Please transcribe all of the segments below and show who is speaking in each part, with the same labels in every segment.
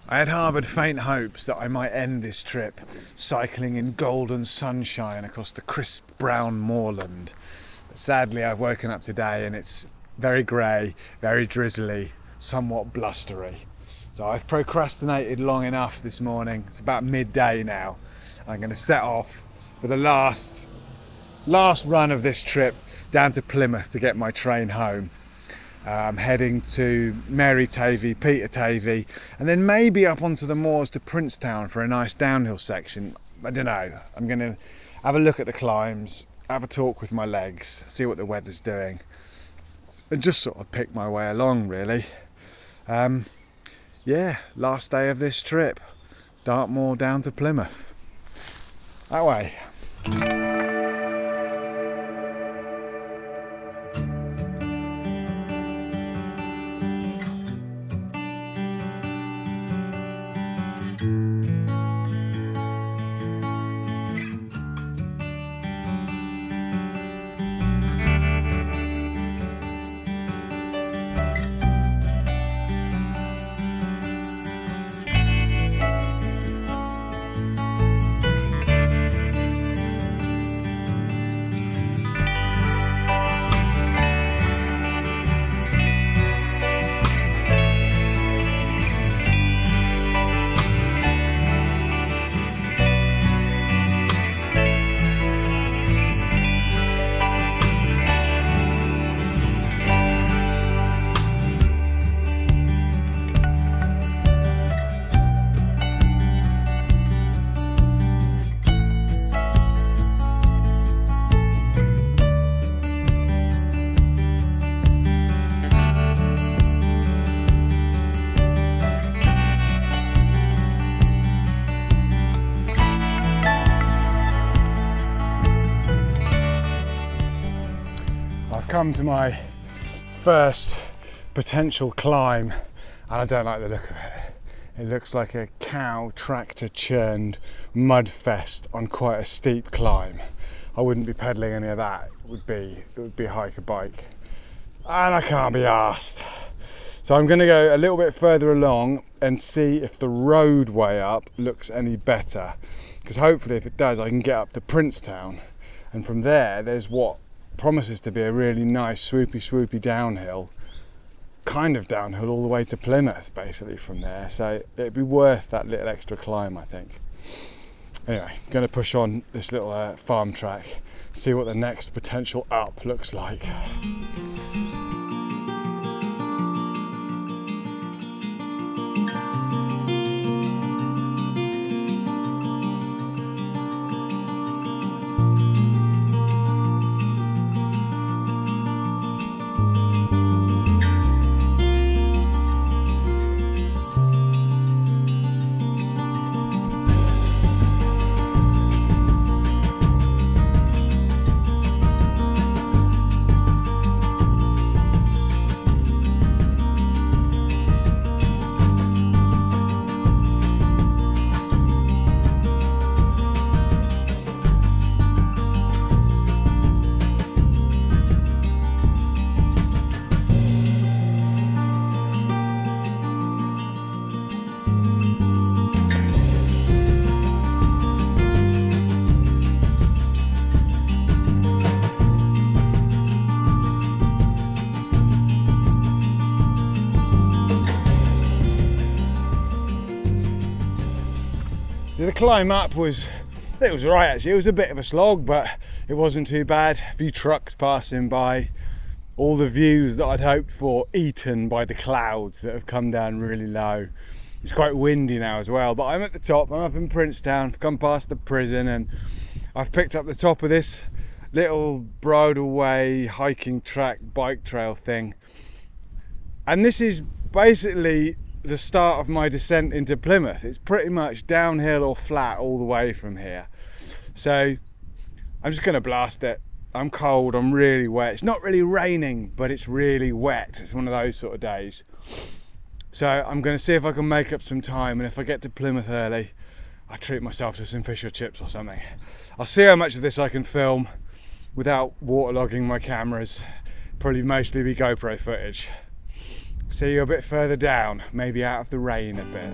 Speaker 1: I had harboured faint hopes that I might end this trip cycling in golden sunshine across the crisp brown moorland. But sadly, I've woken up today and it's very grey, very drizzly, somewhat blustery. So I've procrastinated long enough this morning. It's about midday now. I'm going to set off for the last run of this trip down to Plymouth to get my train home. I'm heading to Mary Tavy, Peter Tavy, and then maybe up onto the moors to Princetown for a nice downhill section. I don't know. I'm going to have a look at the climbs, have a talk with my legs, see what the weather's doing, and just sort of pick my way along, really. Yeah, last day of this trip. Dartmoor down to Plymouth. That way. Come to my first potential climb and I don't like the look of it. It looks like a cow tractor churned mud fest on quite a steep climb. I wouldn't be pedaling any of that. It would be hike a bike, and I can't be arsed. So I'm going to go a little bit further along and see if the road way up looks any better, because hopefully if it does I can get up to Princetown, and from there there's what promises to be a really nice swoopy downhill, kind of downhill all the way to Plymouth basically from there. So it'd be worth that little extra climb, I think. Anyway, I'm going to push on this little farm track, see what the next potential up looks like. The climb up was right actually. It was a bit of a slog, but it wasn't too bad. A few trucks passing by, all the views that I'd hoped for eaten by the clouds that have come down really low. It's quite windy now as well, but I'm at the top. I'm up in Princetown, I've come past the prison, and I've picked up the top of this little bridleway hiking track bike trail thing, and this is basically the start of my descent into Plymouth. It's pretty much downhill or flat all the way from here. So I'm just gonna blast it. I'm cold, I'm really wet. It's not really raining, but it's really wet. It's one of those sort of days. So I'm gonna see if I can make up some time, and if I get to Plymouth early, I'll treat myself to some fish or chips or something. I'll see how much of this I can film without waterlogging my cameras. Probably mostly be GoPro footage. See you a bit further down, maybe out of the rain a bit.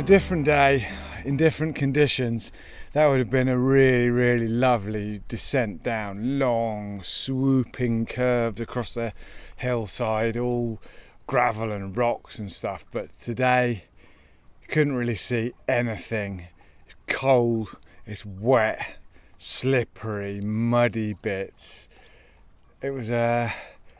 Speaker 1: a different day, in different conditions, that would have been a really, really lovely descent down, long, swooping curves across the hillside, all gravel and rocks and stuff. But today, you couldn't really see anything. It's cold, it's wet, slippery, muddy bits. It was alright.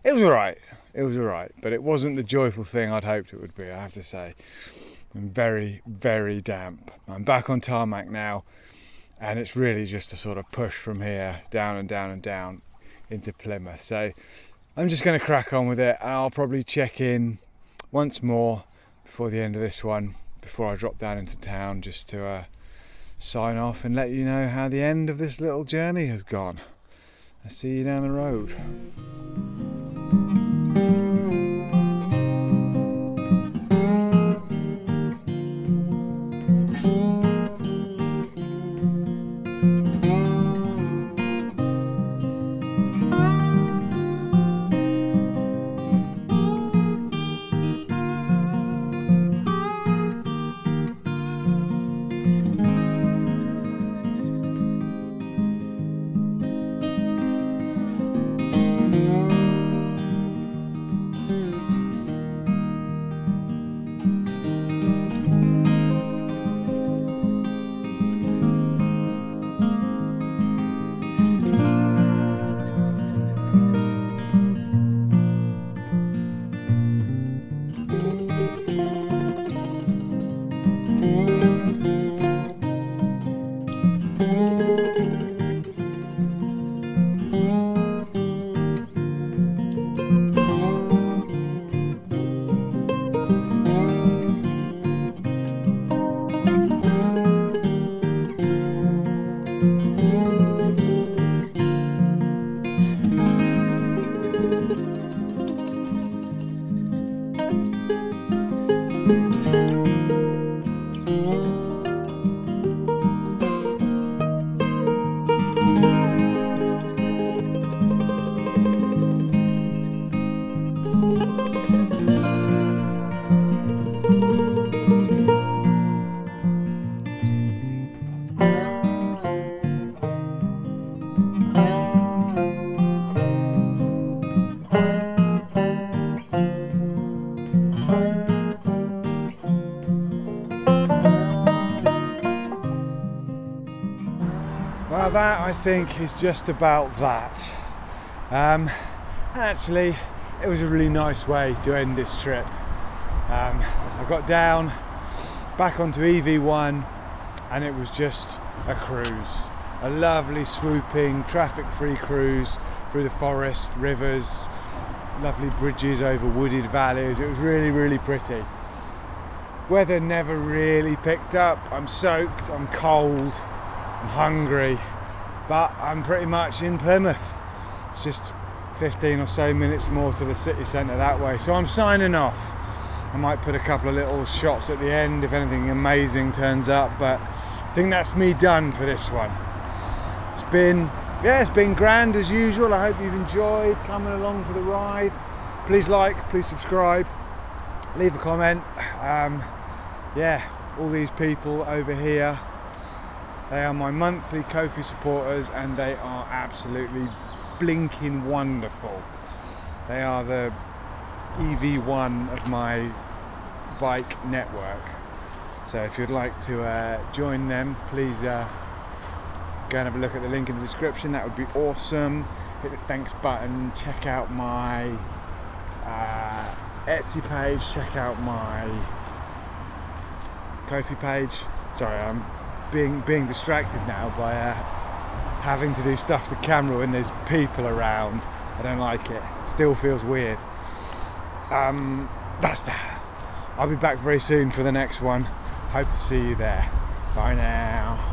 Speaker 1: It was alright, but it wasn't the joyful thing I'd hoped it would be, I have to say. I'm very, very damp. I'm back on tarmac now, and it's really just a sort of push from here, down and down and down into Plymouth. So I'm just going to crack on with it, and I'll probably check in once more before the end of this one, before I drop down into town, just to sign off and let you know how the end of this little journey has gone. I'll see you down the road. Well, that I think is just about that. And actually, it was a really nice way to end this trip. I got down, back onto EV1, and it was just a cruise. A lovely, swooping, traffic-free cruise through the forest, rivers, lovely bridges over wooded valleys. It was really, really pretty. Weather never really picked up. I'm soaked, I'm cold, I'm hungry, but I'm pretty much in Plymouth. It's just 15 or so minutes more to the city centre that way. So I'm signing off. I might put a couple of little shots at the end if anything amazing turns up, but I think that's me done for this one. It's been grand as usual. I hope you've enjoyed coming along for the ride. Please like, please subscribe, leave a comment. Yeah, all these people over here, they are my monthly Ko-fi supporters, and they are absolutely blinking wonderful. They are the EV1 of my bike network. So if you'd like to join them, please go and have a look at the link in the description. That would be awesome. Hit the thanks button, check out my Etsy page, check out my Ko-fi page. Sorry, I'm being distracted now by having to do stuff to camera when there's people around. I don't like it. Still feels weird. That's that. I'll be back very soon for the next one. Hope to see you there. Bye now.